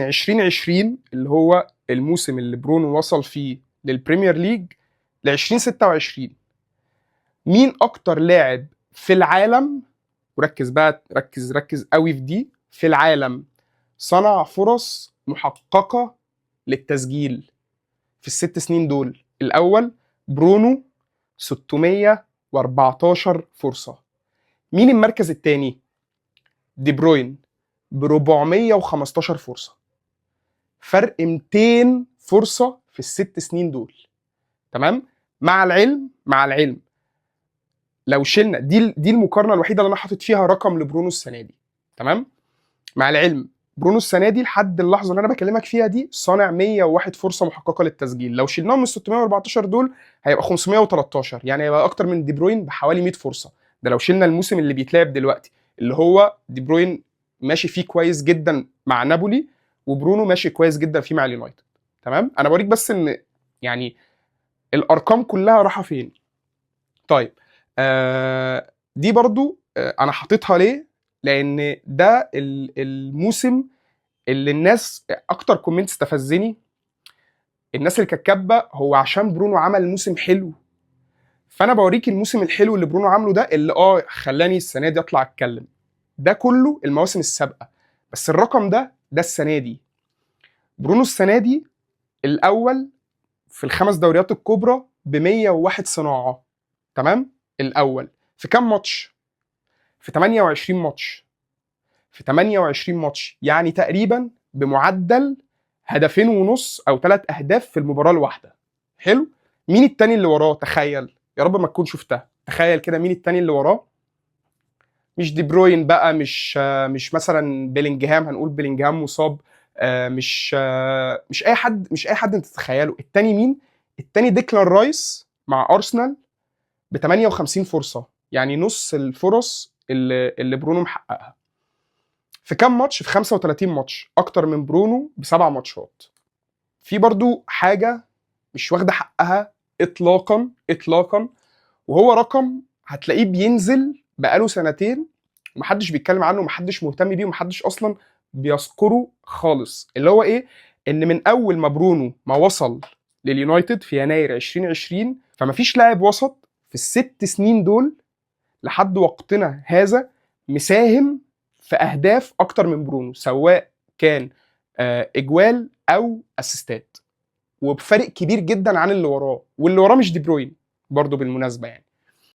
2020 اللي هو الموسم اللي برونو وصل فيه للبريمير ليج ل 2026، مين اكتر لاعب في العالم، وركز بقى ركز قوي في دي، في العالم صنع فرص محققة للتسجيل في الست سنين دول؟ الاول برونو 614 فرصة. مين المركز الثاني؟ دي بروين ب 415 فرصة. فرق 200 فرصة في الست سنين دول. تمام؟ مع العلم لو شلنا دي المقارنة الوحيدة اللي انا حاطط فيها رقم لبرونو السنة دي. تمام؟ مع العلم برونو السنة دي لحد اللحظة اللي انا بكلمك فيها دي صانع 101 فرصة محققة للتسجيل. لو شلناهم من 614 دول هيبقى 513، يعني هيبقى اكتر من دي بروين بحوالي 100 فرصة. ده لو شلنا الموسم اللي بيتلعب دلوقتي اللي هو دي بروين ماشي فيه كويس جدا مع نابولي، وبرونو ماشي كويس جدا فيه مع اليونايتد. تمام؟ انا بوريك بس ان يعني الارقام كلها رايحه فين. طيب دي برضو انا حاططها ليه؟ لان ده الموسم اللي الناس اكتر كومنت استفزني، الناس اللي كانت كاتبه هو عشان برونو عمل موسم حلو. فانا بوريك الموسم الحلو اللي برونو عامله ده اللي خلاني السنه دي اطلع اتكلم. ده كله المواسم السابقه، بس الرقم ده السنه دي. برونو السنه دي الاول في الخمس دوريات الكبرى ب 101 صناعه. تمام؟ الاول في كام ماتش؟ في 28 ماتش. في 28 ماتش يعني تقريبا بمعدل هدفين ونص او 3 اهداف في المباراه الواحده. حلو؟ مين التاني اللي وراه؟ تخيل، يا رب ما تكون شفتها. تخيل كده مين التاني اللي وراه. مش دي بروين بقى، مش مثلا بيلينجهام، هنقول بيلينجهام مصاب، مش اي حد انت تتخيله. التاني مين؟ التاني ديكلان رايس مع ارسنال ب 58 فرصه، يعني نص الفرص اللي برونو محققها. في كام ماتش؟ في 35 ماتش، اكتر من برونو ب7 ماتشات. في برضو حاجه مش واخده حقها اطلاقا، وهو رقم هتلاقيه بينزل بقاله سنتين ومحدش بيتكلم عنه ومحدش مهتم بيه ومحدش اصلا بيذكره خالص، اللي هو ايه؟ ان من اول ما برونو ما وصل لليونايتد في يناير 2020 فمفيش لاعب وسط في الست سنين دول لحد وقتنا هذا مساهم في اهداف اكتر من برونو، سواء كان اجوال او اسيستات، وبفرق كبير جدا عن اللي وراه. واللي وراه مش دي بروين برضه بالمناسبه يعني.